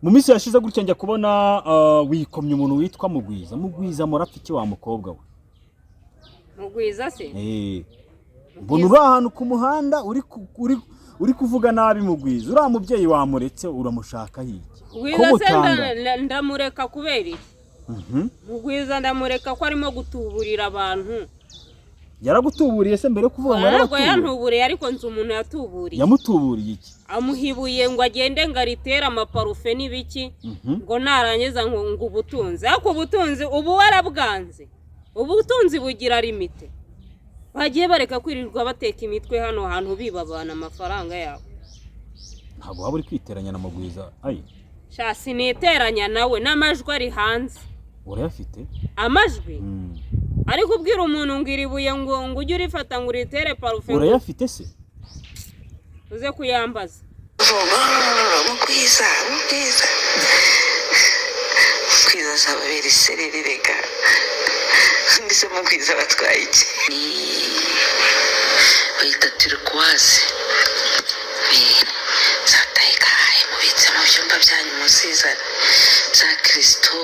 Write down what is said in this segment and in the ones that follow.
mu minsi yashize gutya njya kubona wikomye umuntu witwa Mugwiza murapfa iki wa mukobwa we? Mugwiza se? Mbona uri ahantu ku muhanda uri kuvuga nabi Mugwiza, uriya mubyeyi wamuretse uramushaka hiki? Mugwiza se ndamureka kubera iki? Mugwiza ndamureka ko arimo gutuburira abantu. Yaragutuburiye se mbere yo kuvuga ngo yaragutuburiye? Yantuburiye ariko nzi umuntu yatuburiye. Yamutuburiye iki? Amuhibuye ngo agende ngaritera amaparufe n'ibiki ngo narangiza ngo ubutunzi. Ariko ubutunzi ubu warabwanze. Ubutunzi bugira limite. Bagiye bareka kwirirwa bateka imitwe hano hantu bibabana amafaranga yabo. Ntabwo waba uri kwiteranya na Mugwiza ayi? Shasi niteranya nawe n'amajwi ari hanze. Urayafite? Amajwi? Ariko ubwira umuntu ngo iribuye ngo ujye urifata ngo uritere parufe. Urayafite se? Uze kuyambaza. Mugwiza zababera isereri rega. Ndise Mugwiza batwaye iki? Bayita turquoise. Zataye karaye mubitse mu byumba byanyu musiza za Kristo,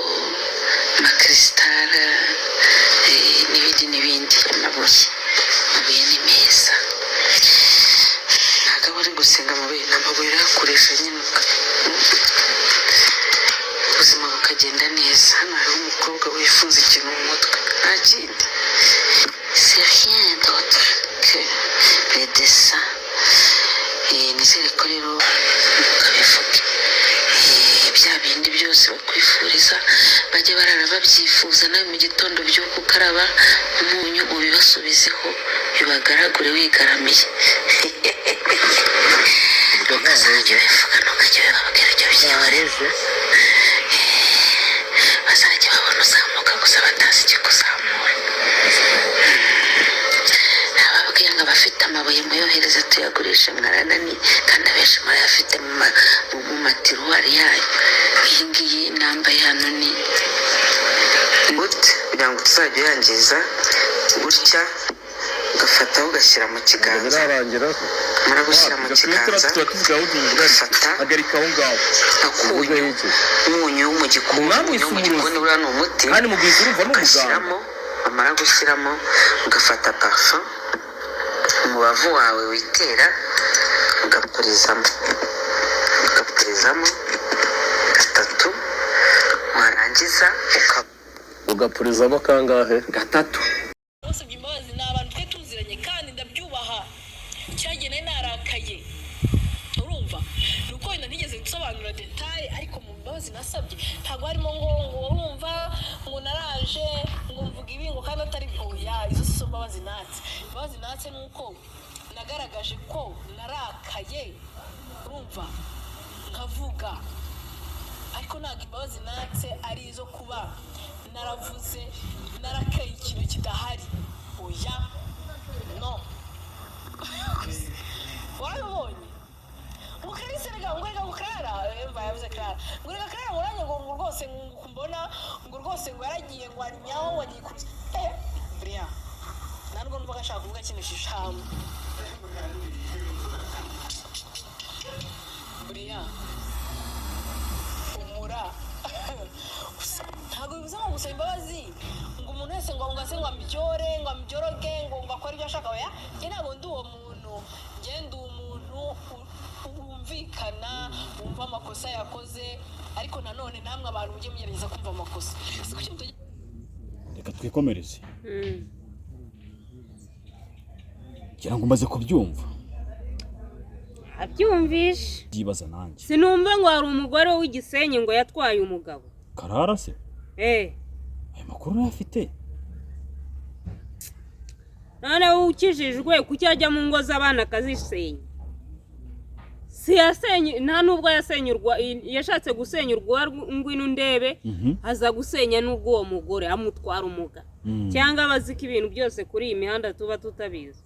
makristara, n'ibindi amabuye ni meza. Ntabwo bari gusenga amabuye yakoresha nyine ubuzima bukagenda neza. Hano hari umukobwa wifunze ikintu mu mutwe nta kindi. C'est rien d'autre que les dessins. Nizere ko rero mukabivuge bya bindi byose bakwifuriza bajye barara babyifuza nawe mu gitondo byo kukaraba umunyu ubibasubizeho bibagaragure wigaramiye. Ukazajya bivuga ntukajya bibabwira ibyo byibareze. Bazajya babona uzamuka gusa batazi ikikuzamura. Nababwiye ngo abafite amabuye muyohereze tuyagurishe mwaranani kandi abenshi murayafite mu matiruwari yayo. Iyi ngiyi nambaye hano ni kugira ngo tuzajya uyangiza gutya ugafataho ugashyira mu kiganza. Muragushyira mu kiganza ugafata umunyu mu gikoni uriya ni umuti ugashyiramo. Wamara gushyiramo ugafata parfum umubavu wawe witera ugapurizamo gatatu. Warangiza ugapurizamo kangahe? Gatatu. Bose by'imbabazi n'abantu twe tuziranye kandi ndabyubaha. Cyagene narakaye. Urumva? Nuko wenda ntigeze gusobanura detail ariko mu mbabazi nasabye ntago harimo ngo urumva ngo naraje ngo mvuga ibi ngo kandi atari oya. Izo so mbabazi natse nuko nagaragaje ko narakaye. Urumva? Nkavuga ariko ntabwo imbabazi natse ari izo kuba naravuze narakaye ikintu kidahari. Oya no. Warabonye Mukarisa rega ngwega Mukarara yavuze Karara ngwega Karara muranye ngo rwose kumbona ngo rwose ngo yaragiye ngo anyaho wagikuze Bria ntabwo numva gashaka kuvuga kintu shishamu Bria umura ntabwo bivuze ngo gusaba imbabazi ngo umuntu wese ngo ngase ngo ambyore ngo ambyoroge ngo akore ibyo ashaka. Oya njye ntabwo ndi uwo muntu. Njye ndi umuntu wumvikana wumva amakosa yakoze ariko nanone namwe abantu mujye mugerageza kumva amakosa. Reka twikomereze. Ngira ngo umaze kubyumva. Abyumvishe. Byibaza nanjye. Sinumva ngo hari umugore w'igisenyi ngo yatwaye umugabo. Karara se? Ayo makuru yafite. None ukijijwe kucyajya mu ngo z'abana akazisenya. Si yasenye nta nubwo yasenyurwa yashatse gusenyurwa ngwino ndebe aza gusenya nubwo uwo mugore amutwara umuga. Cyangwa bazika ibintu byose kuri iyi mihanda tuba tutabizi.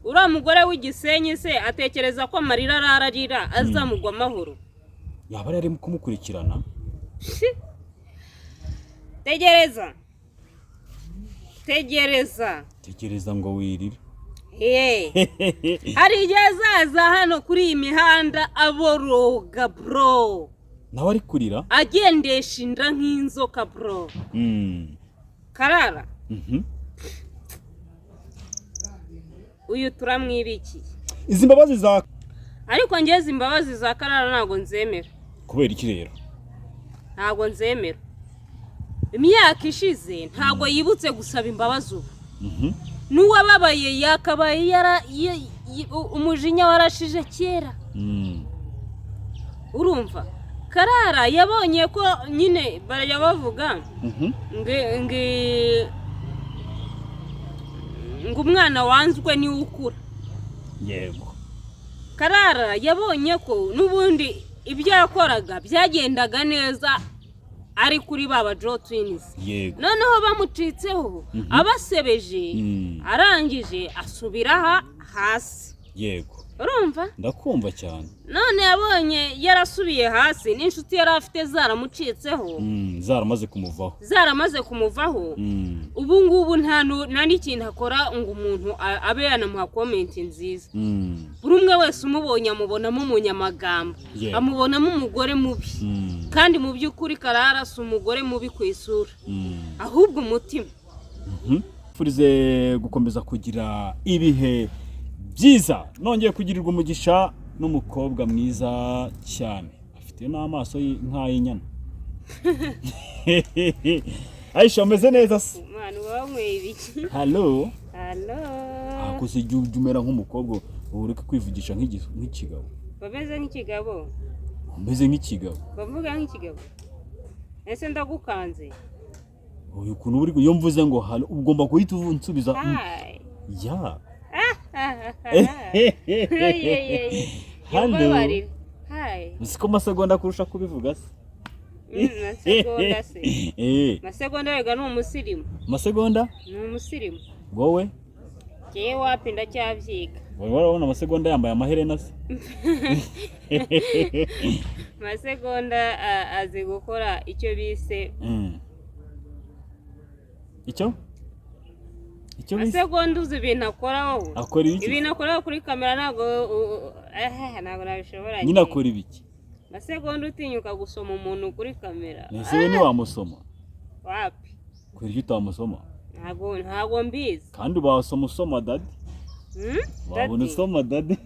Uriya mugore w'igisenyi se atekereza ko amarira ararira azamugwa amahoro. Yaba ari kumukurikirana. Tegereza ngo wirire. hari igihe azaza hano kuri iyi mihanda aboroga bro, nawe ari kurira agendesha inda nk'inzoka bro. Karara uyu turamwibikiye izi mbabazi za ariko ngeze imbabazi za Karara ntabwo nzemera. kubera iki rero? Ntabwo nzemera. Imyaka ishize ntabwo yibutse gusaba imbabazi ubu. N'uwababaye yakabaye umujinya warashije kera. Urumva? Karara yabonye ko nyine barajya bavuga ngo umwana wanzwe niwe ukura. Yego. Karara yabonye ko n'ubundi ibyo yakoraga byagendaga neza ari kuri baba Joe Twins. Yego. Noneho bamucitseho abasebeje arangije asubira hasi. Yego. Urumva? Ndakumva cyane. None yabonye yarasubiye hasi n'inshuti yari afite zaramucitseho. Zaramaze kumuvaho. Ubu ngubu nta n'ikintu akora ngo umuntu abe yanamuha comment nziza. Buri umwe wese umubonye amubonamo umunyamagambo, amubonamo umugore mubi. Kandi mu by'ukuri Karara si umugore mubi ku isura, ahubwo umutima. Furize gukomeza kugira ibihe byiza, nongeye kugirirwa umugisha n'umukobwa mwiza cyane, afite n'amaso nk'ay'inyana. Aisha umeze neza se? Mwana wanyweye ibiki? Hello. Akuze jumera nk'umukobwa uri kwivugisha nk'ikigabo. Bameze nk'ikigabo. Umeze nk'ikigabo. Bavuga nk'ikigabo. Ese ndagukanze. Uyu kuntu uri iyo mvuze ngo halo ugomba guhita unsubiza. Ya. Hello. Hi. Musiko masegonda kurusha kubivuga se. Masegonda se. Masegonda rega ni umusirimu. Masegonda? Ni umusirimu. Wowe? Jewe wapi ndacyavyiga. Wowe warabona masegonda yambaye amaherena se? Masegonda azi gukora icyo bise. Icyo bise? Masegonda uzi ibintu akora wowe. Akora ibiki? Ibintu akora kuri kamera ntabwo nabishobora. Nyina akora ibiki? Masegonda utinyuka gusoma umuntu kuri kamera. Nese ni wamusoma? Wapi? Kuri icyo utamusoma? Ntabwo mbizi. Kandi usoma dadi? Wabona usoma dadi?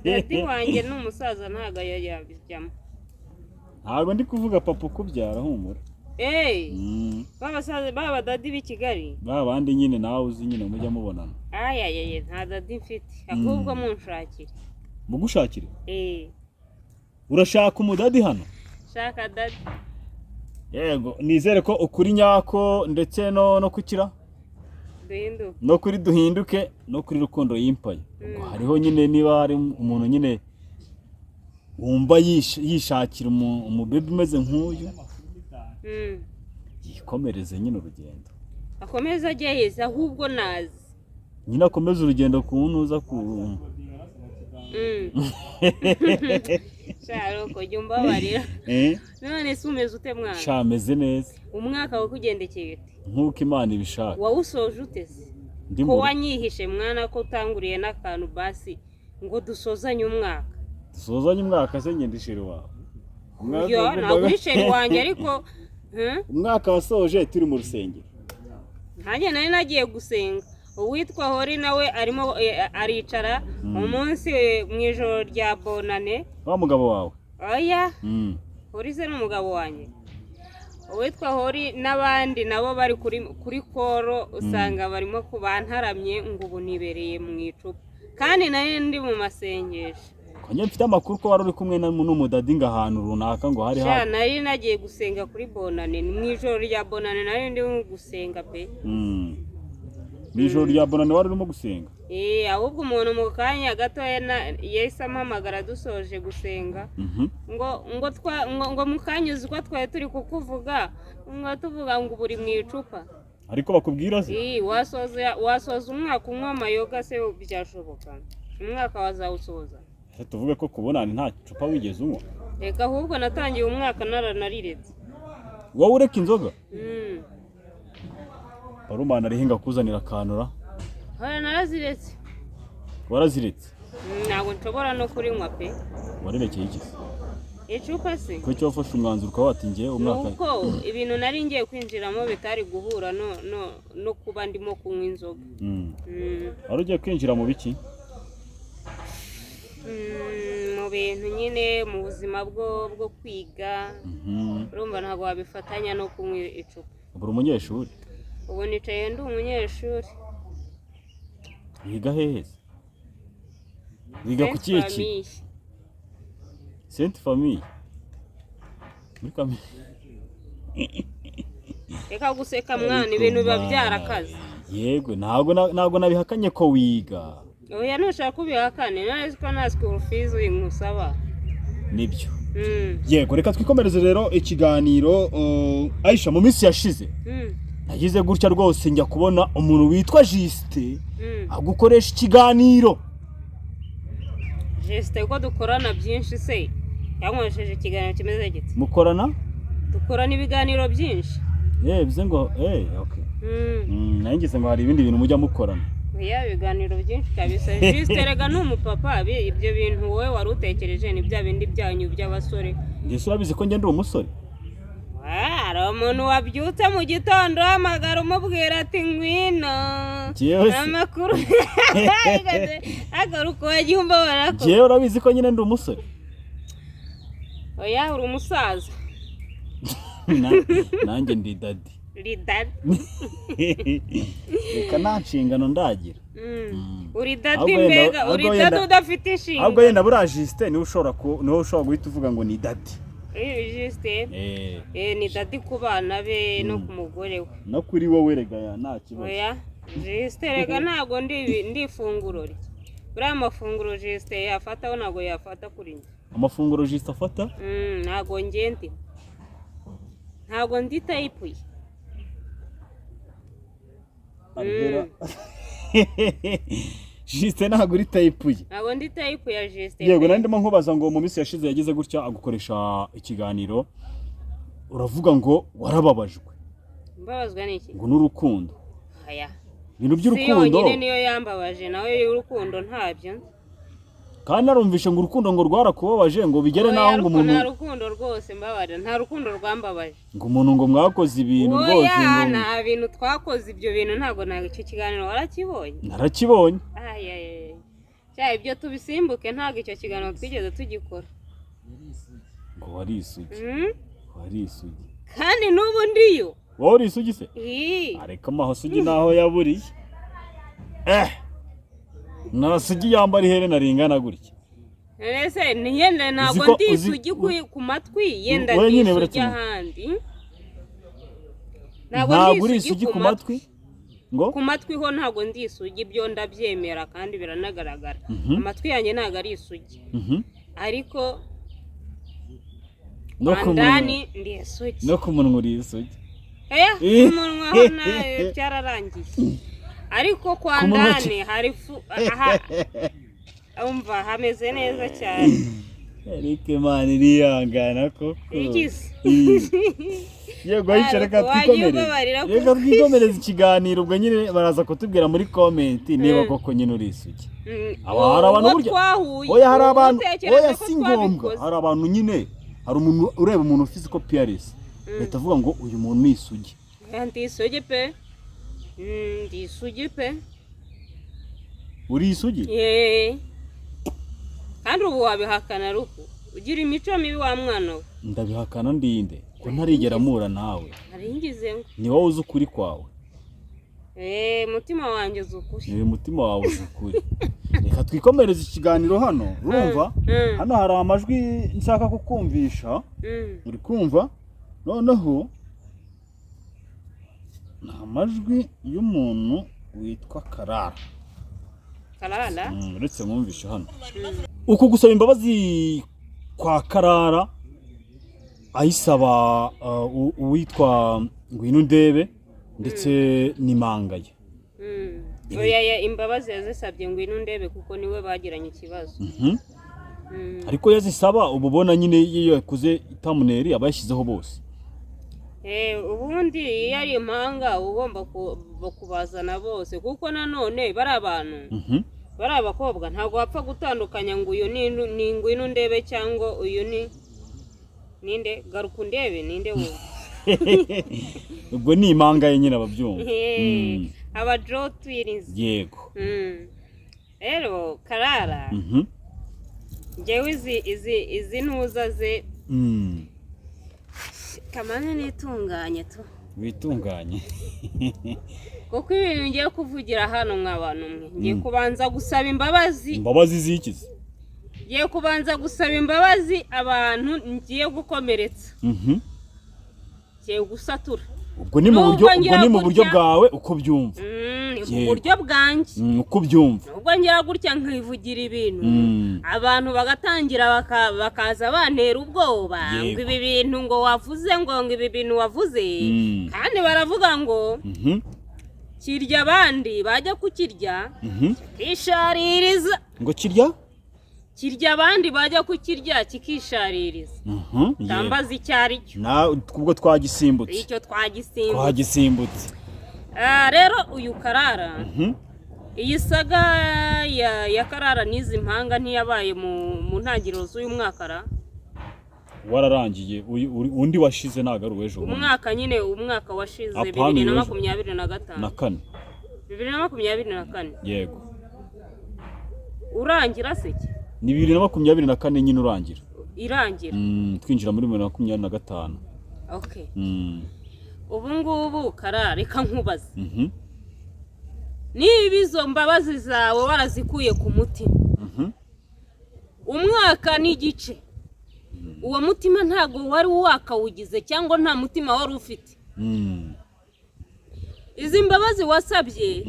Dadi wanjye ni umusaza ntabwo yabijyamo. Ntabwo ndi kuvuga papa ukubyara humura. Baba dadi b'i Kigali. Bandi nyine nawe uzi nyine mujya mubonana. Nta dadi mfite. Ahubwo munshakire. Mugushakire? Urashaka umudadi hano? Shaka dadi. Yego, nizere ko ukuri nyako ndetse no kukira. Duhinduke. No kuri duhinduke no kuri rukundo yimpaye. Hariho nyine niba hari umuntu nyine wumva yishakira umubebe umeze nk'uyu. Yikomereze nyine urugendo. Akomeza ageze ahubwo nazi. Nyine akomeza urugendo kuntuza ku. Sharo ko jumba barira. None se umeze ute mwana? Shameze neza. Umwaka wo kugendekeye ute? Nkuko Imana ibishaka. Wawusoje utese? Ko wanyihishe mwana ko utanguriye n'akantu basi ngo dusozanye umwaka. Dusozanye umwaka se ngendishire wawe. Ntabwo isheri wanjye ariko umwaka wasoje turi mu rusengero. Nanjye nari nagiye gusenga. Uwitwa Hori nawe arimo aricara umunsi mu ijoro rya bonane. Wa mugabo wawe? Oya. Hori se n'umugabo wanjye. Uwitwa Hori n'abandi nabo bari kuri koro usanga barimo kubantaramye ngo ubu nibereye mu icupa. Kandi nari ndi mu masengesho. Konye mfite amakuru ko wari uri kumwe n'umudadi ngo ahantu runaka ngo hari hafi. Nari nagiye gusenga kuri bonane mu ijoro rya bonane nari ndi gusenga pe. Mu ijoro rya bonane wari urimo gusenga? Ahubwo umuntu mu kanya gato yahise ampamagara dusoje gusenga ngo mu kanya uzi ko twari turi kukuvuga ngo tuvuga ngo buri mu icupa. Ariko bakubwira se? Wasoza umwaka unywa amayoga se byashoboka? Umwaka wazawusoza. Tuvuge ko kubonana nta cupa wigeze unywa? Reka ahubwo natangiye umwaka nariretse. Wowe ureka inzoga? Barumana arihinga kuzanira kanura. Naraziretse. waraziretse ntabwo nshobora no kurinywa pe. warerekeye iki se Icupa se ko cyo wafashe umwanzuro ukaba wati ngiye umwaka nuko ibintu nari ngiye kwinjiramo bitari guhura no kuba ndimo kunywa inzoga. wari ugiye kwinjira mu biki mu bintu nyine mu buzima bwo kwiga. urumva ntabwo wabifatanya no kunywa icupa. buri umunyeshuri ubu nicaye ndi umunyeshuri. wiga hehe se wiga ku kihe ki Sainte Famille muri kamere reka guseka mwana ibintu biba byarakaze. yego ntabwo nabihakanye ko wiga. oya ntushaka kubihakane nari ko nta school fees uyinkusaba. nibyo yego reka twikomereze rero ikiganiro. Aisha mu minsi yashize nagize gutya rwose njya kubona umuntu witwa Juste agukoresha ikiganiro. Juste ko dukorana byinshi se yankoresheje ikiganiro kimeze gite? mukorana dukorana ibiganiro byinshi. bize ngo okay. nangize ngo hari ibindi bintu mujya mukorana. oya ibiganiro byinshi kabisa. Juste rega n'umupapa ibyo bintu wowe wari utekereje ni bya bindi byanyu by'abasore. Ndetse urabizi ko ngende umusore. hari umuntu wabyutse mu gitondo amagara umubwira ati ngwino amakuru agaruka wagiye umbabara ko jewe urabizi ko nyine ndi umusore. oya uri umusaza. nanjye ndi dadi. Ridadi. reka nta nshingano ndagira. uri dadi mbega uri dadi udafite inshingano. ahubwo yenda buriya Juste niwe ushobora guhita uvuga ngo ni dadi. Juste ni dadi ku bana be no ku mugore we. no kuri wowe rega nta kibazo. oya Juste rega ntabwo ndi ifunguro rye. buriya amafunguro Juste yafataho ntabwo yafata kuri njye. amafunguro Juste afata ntabwo ngende ntabwo ndi tayipuye. Juste ntabwo uri tayipuye. ntabwo ndi tayipu ya Juste. yego nari ndimo nkubaza ngo mu minsi yashize yagize gutya agukoresha ikiganiro uravuga ngo warababajwe. mbabazwa n'iki? ngo n'urukundo. aya ibintu by'urukundo. si yonyine niyo yambabaje nawe y'urukundo ntabyo. kandi narumvishe ngo urukundo ngo rwarakubabaje ngo bigere naho ngo umuntu. nta rukundo rwose mbabaje nta rukundo rwambabaje. ngo umuntu ngo mwakoze ibintu rwose ngo nta bintu twakoze ibyo bintu ntabwo icyo kiganiro warakibonye. narakibonye. cyane ibyo tubisimbuke ntabwo icyo kiganiro twigeze tugikora. ngo wari isugi. wari isugi. kandi n'ubu ndiyo. wowe uri isugi se? ariko amasugi naho yaburiye. nasugi yambara iherena ringana gutya. ese niyenda ntabwo ndi isugi ku matwi yenda ndi isugi ahandi. ntabwo uri isugi ku matwi ngo ku matwi ho ntabwo ndi isugi byo ndabyemera kandi biranagaragara. amatwi yanjye ntabwo ari isugi ariko ndani ndi isugi. no ku munwa uri isugi. umunwa ho nayo cyararangiye ariko kwa ndani hari umva hameze neza cyane. Eric man irihangana koko. yego Aisha reka twikomereze ikiganiro ubwo nyine baraza kutubwira muri comment niba koko nyine uri isugi. hari abantu burya oya hari abantu oya si ngombwa hari abantu nyine hari umuntu ureba umuntu physical appearance leta avuga ngo uyu muntu ni isugi. ndi isugi pe. ndi isugi pe. uri isugi? kandi ubu wabihakana ruhu ugira imico mibi wa mwana we. ndabihakana ndinde ko ntarigera mura nawe. naringize ngo ni wowe uzi ukuri kwawe. mutima wanjye uzi ukuri. ni mutima wawe uzi ukuri. reka twikomereze ikiganiro hano urumva hano hari amajwi nshaka kukumvisha. uri kumva noneho ni amajwi y'umuntu witwa Karara. Karara? uretse mwumvishe hano. uku gusaba imbabazi kwa Karara ayisaba uwitwa Ngwino Ndebe ndetse n'Imangaye. oya imbabazi yazisabye Ngwino Ndebe kuko niwe bagiranye ikibazo. ariko yazisaba ububona nyine iyo yakuze itamuneri abayashyizeho bose. ubundi iyo ari impanga ugomba kubazana bose kuko nanone bari abantu bari abakobwa ntabwo wapfa gutandukanya ngo uyu ni ngwino ndebe cyangwa uyu ni ninde garuka undebe ninde wowe ubwo ni impanga ye nyine ababyumva aba Joe twins yego rero Karara njyewe izi ntuza ze kamane nitunganye tu witunganye kuko ibintu ngiye kuvugira hano mw'abantu mwe ngiye kubanza gusaba imbabazi zikize ngiye kubanza gusaba imbabazi abantu ngiye gukomeretsa ngiye gusatura ubwo ni mu buryo bwawe uko byumva mu buryo bwanjye uko byumva ubwo ngira gutya nkivugira ibintu abantu bagatangira bakaza bantera ubwoba ngo ibi bintu ngo wavuze ngo ibi bintu wavuze kandi baravuga ngo kirya abandi bajya kukirya kikishaririza ngo kirya abandi bajya kukirya kikishaririza tambaza icyari cyo ubwo twagisimbutse icyo twagisimbutse rero uyu Karara iyi saga ya Karara n'izi mpanga ntiyabaye mu ntangiriro z'uyu mwaka wararangiye undi washize ntago ari uw'ejo umwaka nyine umwaka washize 2025 2024 yego urangira se ki ni 2024 nyine irangira twinjira muri 2025 okay ubu ngubu Karara reka nkubaze niba izo mbabazi zawe warazikuye ku mutima umwaka n'igice uwo mutima ntago wari wakawugize cyangwa nta mutima wari ufite izi mbabazi wasabye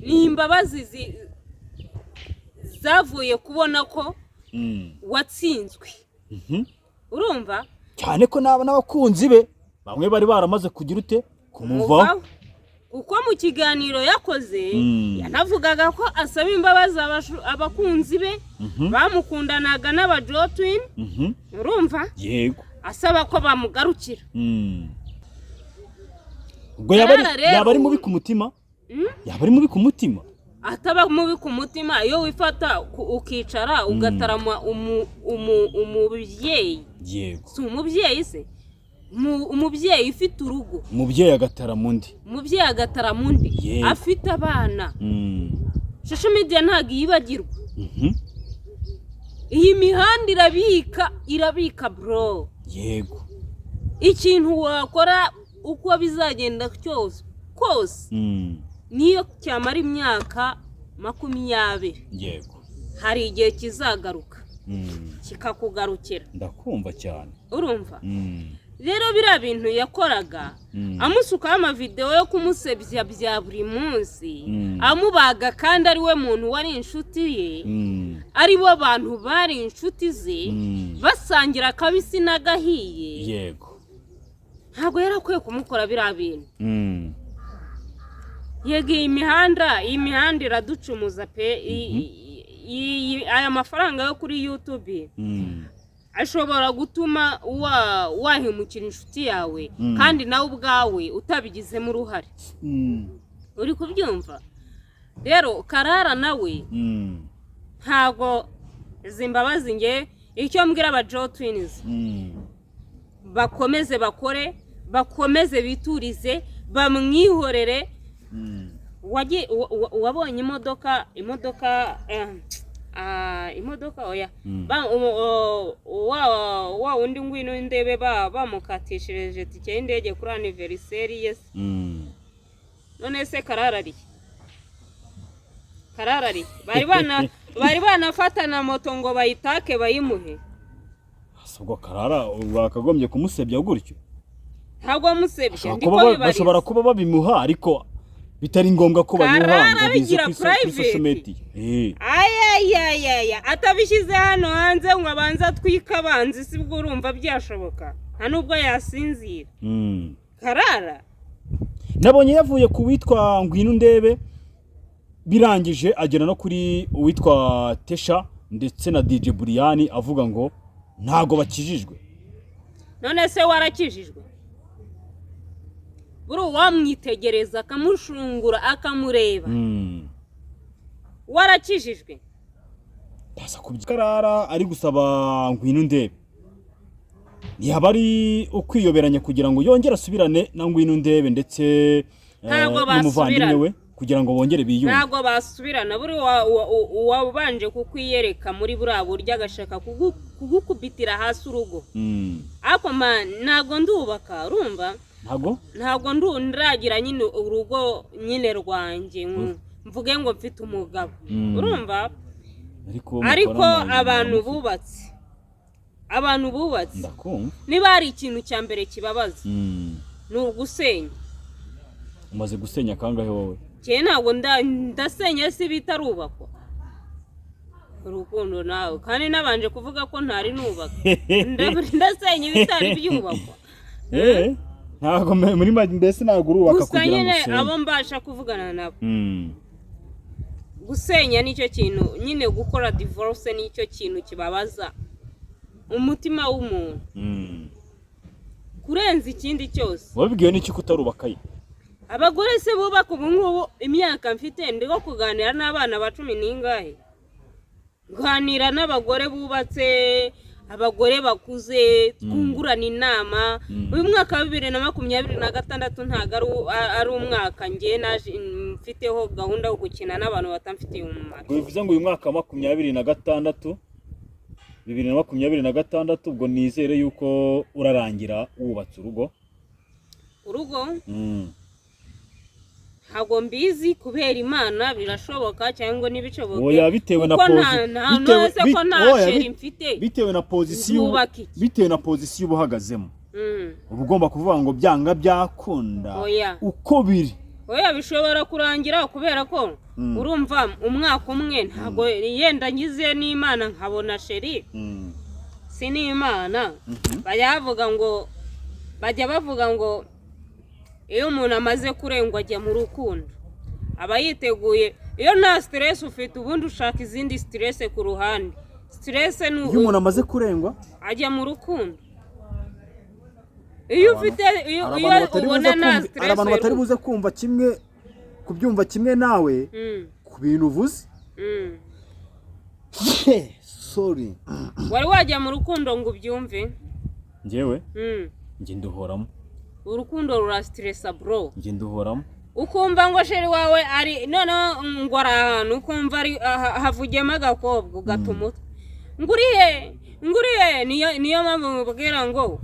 ni imbabazi zavuye kubona ko watsinzwe urumva cyane ko n'abakunzi be bamwe bari baramaze kugira ute kumuvaho kuko mu kiganiro yakoze yanavugaga ko asaba imbabazi abakunzi be bamukundanaga n'aba Joe Twin urumva yego asaba ko bamugarukira ubwo yaba ari mubi ku mutima ataba mubi ku mutima iyo wifata ukicara ugatarama umubyeyi yego si umubyeyi se umubyeyi ufite urugo umubyeyi agatarama undi afite abana social media ntago yibagirwa iyi mihanda irabika bro yego ikintu wakora uko bizagenda kose niyo cyamara imyaka 20 yego hari igihe kizagaruka kikakugarukira ndakumva cyane urumva rero biriya bintu yakoraga amusukaho amavideo yo kumusebya bya buri munsi amubaga kandi ari we muntu wari inshuti ye ari bo bantu bari inshuti ze basangira kabisi n'agahiye yego ntabwo yarakwiye kumukora biriya bintu yego iyi mihanda iraducumuza pe aya mafaranga yo kuri YouTube ashobora gutuma wahemukira inshuti yawe kandi nawe ubwawe utabigizemo uruhare uri kubyumva rero Karara nawe ntago izi mbabazi nge icyo mbwira aba Joe Twins bakomeze bakore bakomeze biturize bamwihorere wabonye imodoka oya wa undi ngwino ndebe bamukatishirije tike y'indege kuri anniversaire yes none se Karara bari banafatana moto ngo bayitake bayimuhe ubwo Karara bakagombye kumusebya gutyo ntabwo amusebya bashobora kuba babimuha ariko bitari ngombwa ko babimuha ngo bize kuri social media atabishyize hano hanze ngo abanza twikabanze si bwo urumva byashoboka nta nubwo yasinzira Karara nabonye yavuye ku witwa ngwino ndebe birangije agera no kuri uwitwa Tesha ndetse na DJ Brian avuga ngo ntago bakijijwe none se warakijijwe buru wamwitegereza akamushungura akamureba warakijijwe ndaza kubyarara ari gusaba ngwino ndebe ntiyaba ari ukwiyoberanya kugira ngo yongere asubirane na ngwino ndebe ndetse n'umuvandimwe we kugira ngo bongere biyunge. Ntabwo basubirana buri wabanje kukwiyereka muri buriya buryo agashaka kugukubitira hasi urugo. Ariko ntabwo ndubaka urumva ntabwo nduragira nyine urugo nyine rwanjye mvuge ngo mfite umugabo urumva ariko abantu bubatse niba hari ikintu cya mbere kibabaza ni ugusenya. Umaze gusenya kangahe wowe? Cyane ntabwo ndasenya si bitarubakwa urukundo nawe kandi nabanje kuvuga ko ntari nubaka ndasenya ibitari byubakwa ntabwo muri mbese ntabwo urubaka kugira ngo usenge abo mbasha kuvugana nabo. Gusenya nicyo kintu nyine gukora divorce nicyo kintu kibabaza umutima w'umuntu kurenza ikindi cyose. Wabibwiwe n'iki kutarubakaye? Abagore se bubaka ubu ngubu imyaka mfite ndiko kuganira n'abana ba 10 n'ingahe kuganira n'abagore bubatse abagore bakuze twungurana inama. Uyu mwaka wa 2026 ntago ari umwaka ngiye naje mfiteho gahunda yo gukina n'abantu batamfitiye umumaro. Bivuze ngo uyu mwaka wa 2026 ubwo nizere yuko urarangira wubatse urugo ntabwo mbizi kubera Imana birashoboka cyangwa nibishoboka. Oya bitewe na position ubuhagazemo. Uba ugomba kuvuga ngo byanga byakunda uko biri. Oya bishobora kurangira kubera ko urumva umwaka umwe ntabwo yenda ngize n'Imana nkabona sheri si n'Imana bajya bavuga ngo iyo umuntu amaze kurengwa ajya mu rukundo aba yiteguye. Iyo nta stress ufite ubundi ushaka izindi stress ku ruhande. Stress ni iyo umuntu amaze kurengwa ajya mu rukundo. Iyo ufite iyo ubona nta stress abantu batari buze kumva kimwe kubyumva kimwe nawe ku bintu uvuze. Sorry. Wari wajya mu rukundo ngo ubyumve? Njyewe nge nduhoramo. Urukundo rura stressa bro. Nge nduhoramo. Ukumva ngo sheri wawe ari none ngo arahantu ukumva ari havugiyemo agakobwa ugatuma nguriye niyo mpamvu mubwira ngo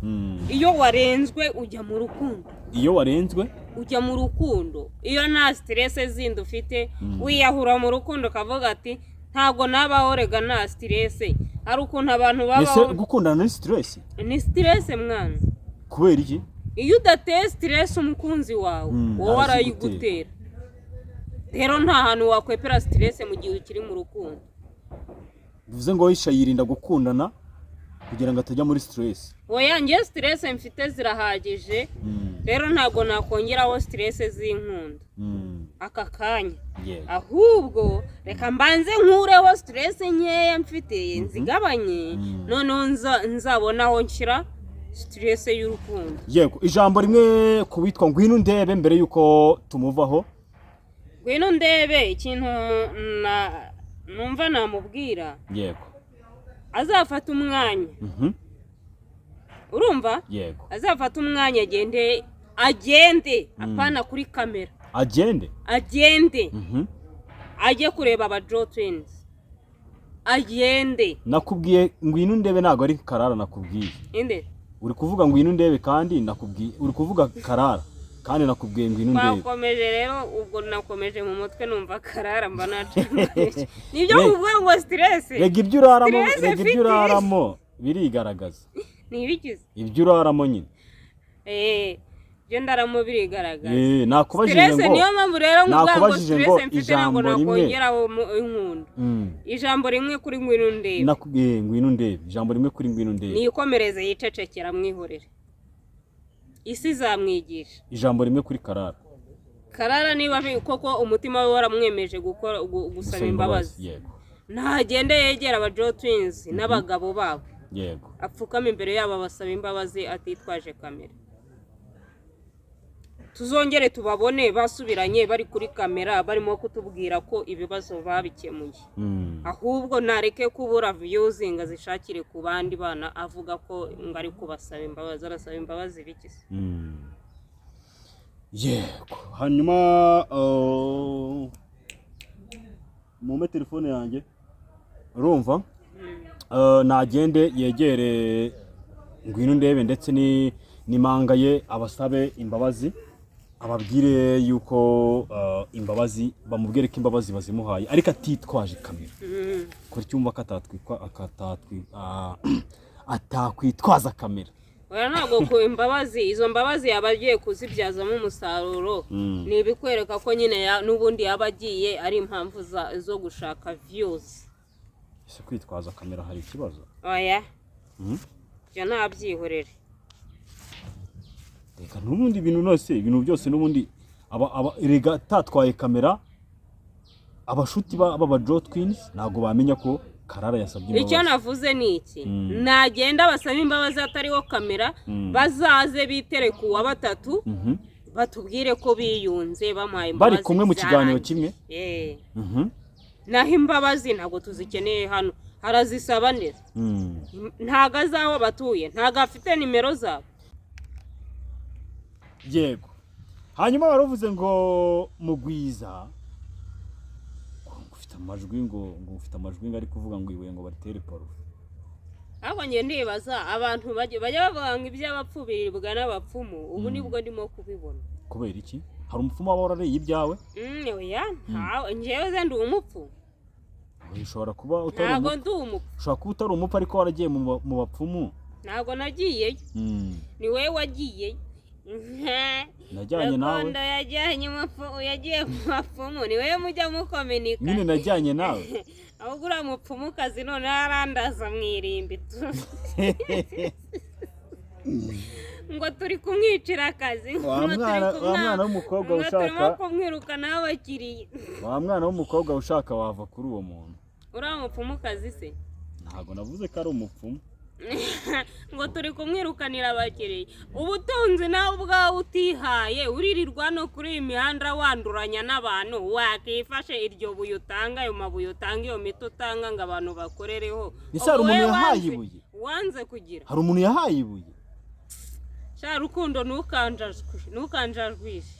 iyo warenzwe ujya mu rukundo. Iyo warenzwe ujya mu rukundo. Iyo nta stress zindi ufite wiyahura mu rukundo kavuga ati ntago nabahorega nta stress. Ari ukuntu abantu babaho. Ese gukundana ni stress? Ni stress mwana. Kubera iki? Iyo udateye stress umukunzi wawe wowe arayigutera. Rero nta hantu wakwepera stress mu gihe ukiri mu rukundo. Bivuze ngo wisha yirinda gukundana kugira ngo atajya muri stress. Oya ngiye stress mfite zirahagije. Rero ntago nakongeraho stress z'inkunda aka kanya. Ahubwo reka mbanze nkureho stress nkeya mfite nzigabanye none nzabonaho nshyira stress y'urukundo. Yego ijambo rimwe kubitwa ngwino ndebe mbere yuko tumuvaho. Ngwino ndebe ikintu numva namubwira. Yego azafata umwanya. Urumva? Yego azafata umwanya agende apana kuri kamera. Agende ajye kureba aba Joe Twins. Agende. Nakubwiye ngwino ndebe nago ari Karara nakubwiye. Inde uri kuvuga ngwino ndebe kandi nakubwiye uri kuvuga Karara kandi nakubwiye ngwino ndebe. Bakomeje rero ubwo nakomeje mu mutwe numva Karara mba nacumeje. Nibyo kuvuga ngo stress. Rega ibyo uraramo birigaragaza. Ni ibikize. Ibyo uraramo nyine. Byo ndaramo birigaragaza. Nakubajije ngo niyo mpamvu rero ngo stress mfite ntabwo nakongeraho inkunda. Ijambo rimwe kuri ngwino ndebe. Nakubwiye ngwino ndebe. Ijambo rimwe kuri ngwino ndebe. Niyikomereze yicecekera mwihorere. Isi zamwigisha. Ijambo rimwe kuri Karara niba koko umutima we waramwemeje gusaba imbabazi. Yego. Ntagende yegera aba Joe Twins n'abagabo babo. Yego. Apfukama imbere yabo basaba imbabazi atitwaje kamera. tuzongere tubabone basubiranye bari kuri kamera barimo kutubwira ko ibibazo babikemuye ahubwo nareke kubura views ngo azishakire ku bandi bana avuga ko ngo ari kubasaba imbabazi arasaba imbabazi bikise yego hanyuma mu telefone yanjye urumva nagende yegere ngwino ndebe ndetse n'imanga ye abasabe imbabazi ababwire yuko imbabazi bamubwire ko imbabazi bazimuhaye ariko atitwaje kamera ko cyumva atakwitwaza kamera oya ntabwo ko imbabazi izo mbabazi yabagiye kuzibyazamo umusaruro ni ibikwereka ko nyine n'ubundi yabagiye ari impamvu zo gushaka views ese kwitwaza kamera hari ikibazo oya byo nabyihorere reka n'ubundi ibintu byose n'ubundi rega tatwaye kamera abashuti baba Joe Twins ntago bamenya ko Karara yasabye imbabazi icyo navuze ni iki nagenda basaba imbabazi atariho kamera bazaze bitere ku wa batatu batubwire ko biyunze bamuhaye imbabazi bari kumwe mu kiganiro kimwe naho imbabazi ntabwo tuzikeneye hano harazisaba neza ntago azaho batuye ntago afite nimero zabo yego hanyuma baravuze ngo mugwiza ufite amajwi ngo ufite amajwi ngo ari kuvuga ngo iwe ngo batere parufe ahubwo njye ndibaza abantu bajya bavuga ngo iby'abapfu biribwa n'abapfumu ubu nibwo ndimo kubibona kubera iki hari umupfumu waba warariye ibyawe oya njyewe ze ndi umupfu ushobora kuba utari ntabwo ndi umupfu ushobora kuba utari umupfu ariko waragiye mu bapfumu ntabwo nagiyeyo ni wowe wagiyeyo najyanye nawe Rukundo yagiye mu bapfumu ni wowe mujya mukominika nyine najyanye nawe ahubwo uriya mupfumukazi none arandaza mu irimbi ngo turi kumwicira akazi wa mwana w'umukobwa ushaka turimo kumwirukana abakiriye wa mwana w'umukobwa ushaka wava kuri uwo muntu uriya mupfumukazi se ntabwo navuze ko ari umupfumu ngo turi kumwirukanira abakiriya ubutunzi nawe ubwawe utihaye uririrwa no kuri iyi mihanda wanduranya n'abantu wakifashe iryo buye utanga ayo mabuye utanga iyo miti utanga ngo abantu bakorereho ese hari umuntu yahaye ibuye wanze kugira hari umuntu yahaye ibuye sha Rukundo ntukanjajwishe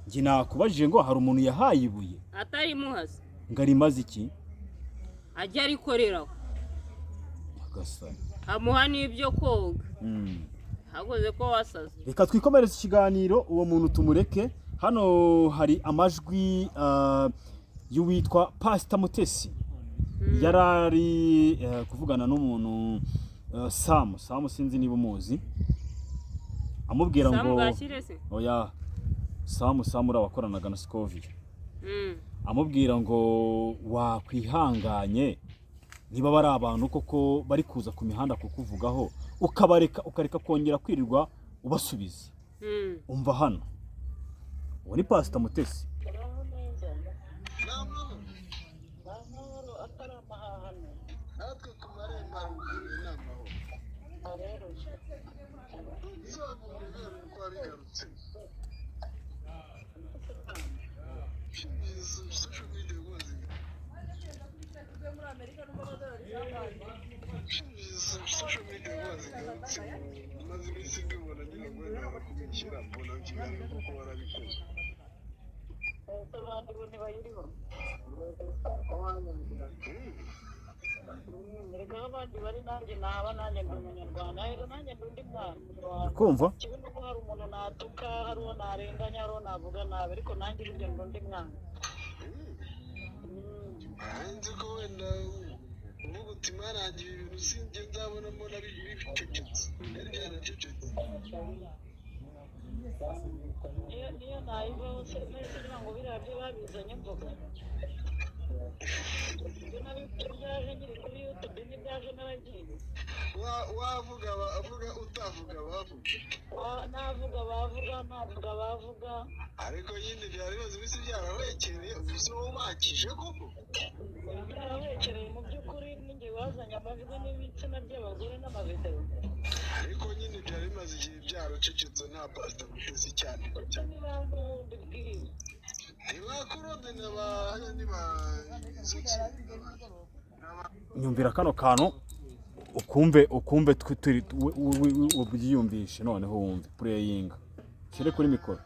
njye nakubajije ngo hari umuntu yahaye ibuye atari muhazi ngo arimaze iki ajya arikoreraho agasana amuha n'ibyo koga hagoze ko wasaze reka twikomereze ikiganiro uwo muntu tumureke hano hari amajwi y'uwitwa Pastor Mutesi yarari kuvugana n'umuntu Sam sinzi niba umuzi amubwira ngo oya Sam urabakoranaga na Scoville amubwira ngo wakwihanganye niba bari abantu koko bari kuza ku mihanda kukuvugaho ukareka kongera kwirirwa ubasubiza umva hano uwo ni Pastor Mutesi kumva hari umuntu natuka hari uwo narenganya hari uwo navuga nabi ariko nanjye burya ngo ndi mwana nzi ko wenda uvuga uti mwarangiye ibintu sinjye nzabonamo bicecetse byaracecetse niyo nayivaho se kugira ngo biriya byo babizanye mvuga ibyo nabyo byaje nyiri kuri YouTube n'ibyaje n'abagiye wavuga utavuga bavuga navuga bavuga ariko nyine byari bimaze ibisi byarawekereye uzi wowe bakije koko byarawekereye mu by'ukuri n'ingihe wazanye amajwi n'ibitsina by'abagore n'amavideo ariko nyine byari bimaze igihe byaracecetse nta pasita mutesi cyane cyane ntibakorode niba nyumvira kano kantu ukumve turi ubyiyumvishe noneho wumve pureyinga shire kuri mikoro.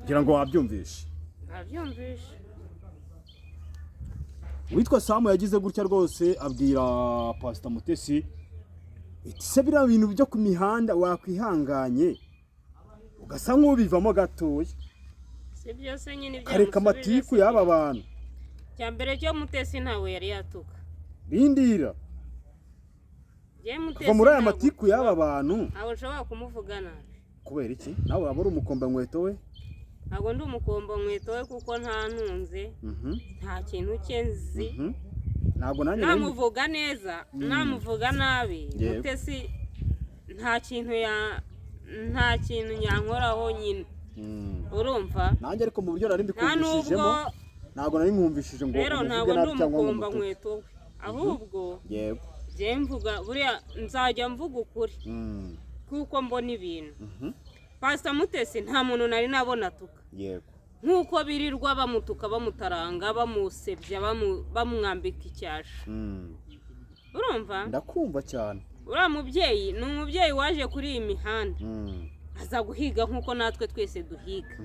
Ngira ngo wabyumvishe. Nabyumvishe. Witwa Samu yagize gutya rwose abwira Pastor Mutesi iti se bira bintu byo ku mihanda wakwihanganye ugasa nk'ubivamo gatoya. Si byose nyine byo. Kareka amatiku y'aba bantu. Cyambere cyo Mutesi ntawe yari yatuka. Bindira. Kuva muri aya matiku y'aba bantu. Aho ushobora kumuvugana. Kubera iki? Nawe wabura umukomba nkweto we? Ntabwo ndi umukombo nkweto we kuko nta ntunze. Nta kintu cyenzi. Ntabwo nanjye namuvuga neza, namuvuga nabi. Mutesi nta kintu yankoraho nyine. Urumva? Nanjye ariko mu buryo nari mbikuvishijemo. Ntabwo nari nkumvishije ngo rero ntabwo ndi umukomba nkweto we. Ahubwo yego. Je mvuga buriya nzajya mvuga ukuri. Kuko mbona ibintu. Pastor Mutesi nta muntu nari nabona atuka. Yego. Nkuko birirwa bamutuka bamutaranga bamusebya bamwambika icyasha. Urumva? Ndakumva cyane. Uriya mubyeyi ni umubyeyi waje kuri iyi mihanda. Aza guhiga nkuko natwe twese duhiga.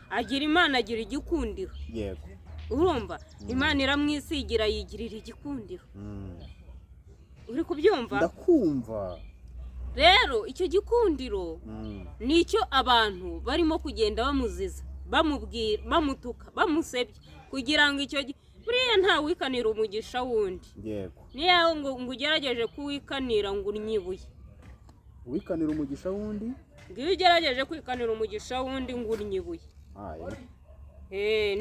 Agira Imana agira igikundiro. Yego. Urumva? Imana iramwisigira yigirira igikundiro. Uri kubyumva? Ndakumva. Rero icyo gikundiro nicyo abantu barimo kugenda bamuziza bamubwira bamutuka bamusebye kugira ngo icyo buriya nta wikanira umugisha wundi. Yego. Niyo ngo ugerageje kuwikanira ngo unyibuye. Wikanira umugisha wundi? Ngiyo ugerageje kwikanira umugisha wundi ngo unyibuye.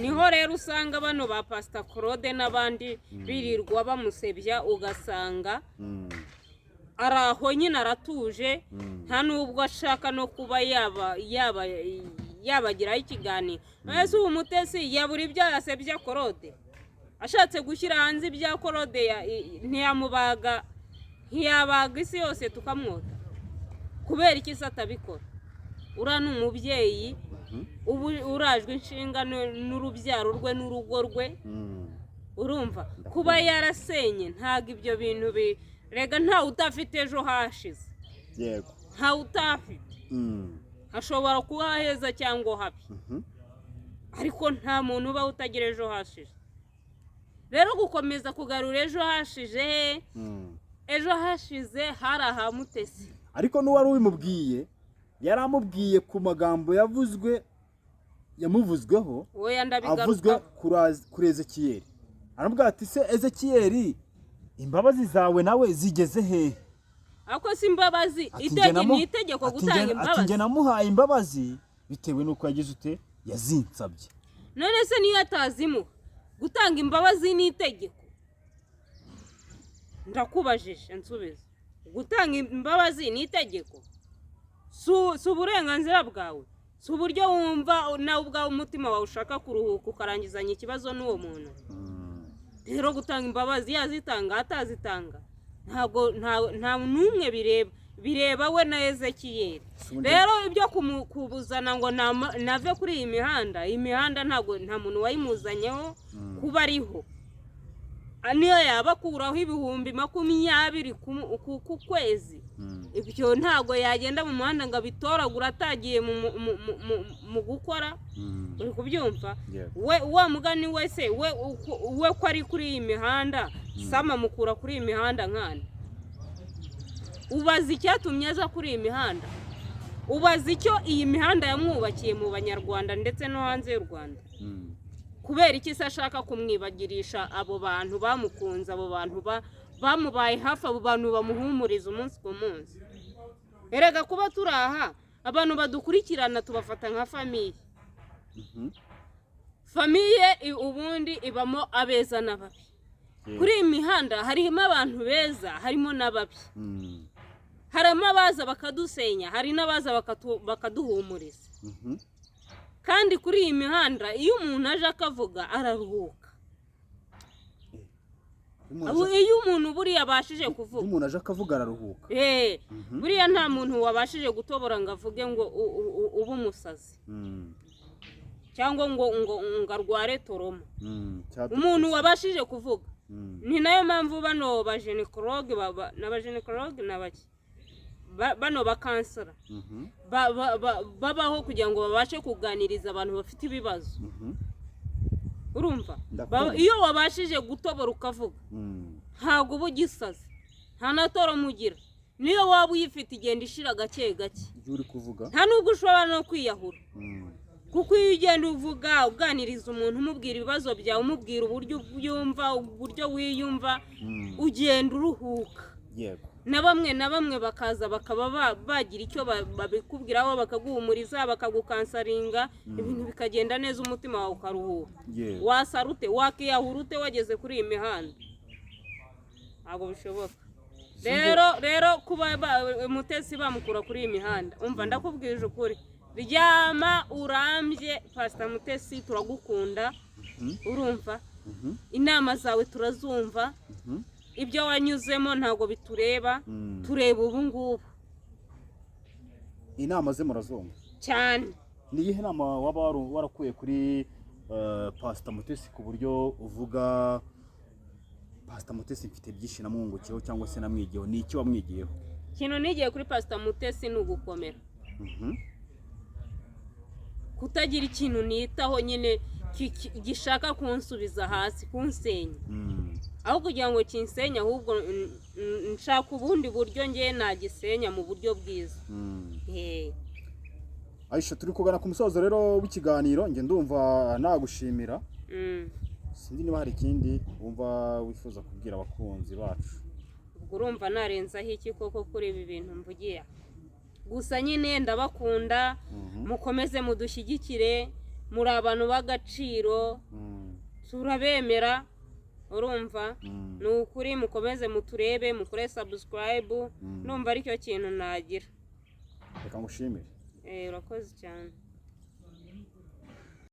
Niho rero usanga bano ba Pastor Claude n'abandi birirwa bamusebya ugasanga araho nyine aratuje nta nubwo ashaka no kuba yabagiraho ikiganiro. Ese ubu Mutesi yabura ibyo yasebya Claude ashatse gushyira hanze ibya Claude ntiyabaga isi yose tukamwota kubera iki se atabikora. Ura ni umubyeyi ubu urajwe inshinga n'urubyaro rwe n'urugo rwe. Urumva kuba yarasenye ntago ibyo bintu rega nta utafite ejo hashize. Yego. Nta utafite. Hashobora kuba heza cyangwa habi. Ariko nta muntu uba utagira ejo hashize. Rero gukomeza kugarura ejo hashize ejo hashize hari aha Mutesi, ariko n'uwari ubimubwiye yaramubwiye ku magambo yamuvuzweho avuzwe kuri Ezekiyeli. Aramubwira ati se Ezekiyeli imbabazi zawe nawe zigeze hehe? Ako si imbabazi ni itegeko gutanga imbabazi. Ati nge namuhaye imbabazi bitewe n'uko yagize ute yazinsabye. None se niyo atazimuha gutanga imbabazi ni itegeko? Ndakubajije nsubiza, gutanga imbabazi ni itegeko? Si uburenganzira bwawe? Si uburyo wumva nawe ubwawe umutima wawe ushaka kuruhuka ukarangizanya ikibazo n'uwo muntu? Rero gutanga imbabazi yazitanga atazitanga nta n'umwe bireba we na Ezekiyeli. Rero ibyo kubuzana ngo nave kuri iyi mihanda nta muntu wayimuzanyeho kuba ariho. Niyo yabakuraho ibihumbi 20 ku kwezi, ibyo ntago yagenda mu muhanda ngo abitoragura atagiye mu gukora. Uri kubyumva? We wa mugani wese we ko ari kuri iyi mihanda, sama mukura kuri iyi mihanda nkana. Ubaza icyatumye aza kuri iyi mihanda? Ubaza icyo iyi mihanda yamwubakiye mu Banyarwanda ndetse no hanze y'u Rwanda? Kubera iki se ashaka kumwibagirisha abo bantu bamukunze, abo bantu bamubaye hafi, abo bantu bamuhumuriza umunsi ku munsi? Erega kuba turaha abantu badukurikirana tubafata nka famiye. Famiye ubundi ibamo abeza n'ababi. Kuri iyi mihanda harimo abantu beza, harimo n'ababi. Harimo abaza bakadusenya, hari n'abaza bakaduhumuriza. Kandi kuri iyi mihanda iyo umuntu aje akavuga araruhuka. Iyo umuntu buriya abashije kuvuga, umuntu aje akavuga araruhuka. Buriya nta muntu wabashije gutobora ngo avuge ngo ubu umusazi cyangwa ngo arware toroma. Umuntu wabashije kuvuga. Ni nayo mpamvu bano bajenekologe n'abajenekologe n'abaki bano bakansera babaho kugira ngo babashe kuganiriza abantu bafite ibibazo. Urumva? Iyo wabashije gutobora ukavuga ntago ubugisaze, nta natoro mugira. Niyo waba uyifite igenda ishira gake gake. Uri kuvuga nta nubwo ushobora no kwiyahura. Kuko iyo ugenda uvuga uganiriza umuntu umubwira ibibazo byawe, umubwira uburyo yumva, uburyo wiyumva, ugenda uruhuka. Yego. Na bamwe bakaza bakaba bagira icyo babikubwiraho, bakaguhumuriza, bakagukansaringa, ibintu bikagenda neza, umutima wawe ukaruhuka. Wasarute wakiyahurute wageze kuri iyi mihanda? Ntabwo bishoboka. Rero kuba Mutesi bamukura kuri iyi mihanda, umva ndakubwije ukuri, ryama urambye. Pastor Mutesi turagukunda, urumva? Inama zawe turazumva. Ibyo wanyuzemo ntago bitureba, tureba ubu ngubu. Inama ze murazumva cyane. Ni ihe nama waba warakuye kuri Pastor Mutesi ku buryo uvuga Pastor Mutesi mfite byinshi namwungukiyeho cyangwa se namwigiyeho? Ni iki wamwigiyeho? Kintu nigiye kuri Pastor Mutesi ni ugukomera. Kutagira ikintu nitaho nyine gishaka kunsubiza hasi, kunsenya. Aho kugira ngo kinsenya, ahubwo nshaka ubundi buryo ngiye nagisenya mu buryo bwiza. Aisha, turi kugana ku musozo rero w'ikiganiro. Nge ndumva nagushimira. Sindi niba hari ikindi wumva wifuza kubwira abakunzi bacu. Ubwo urumva narenzaho iki koko kuri ibi bintu mvugiye? Gusa nyine ndabakunda, mukomeze mudushyigikire, muri abantu b'agaciro, turabemera. Urumva? Ni ukuri mukomeze muturebe, mukore subscribe. Numva aricyo kintu nagira. Reka ngushimire. Urakoze cyane.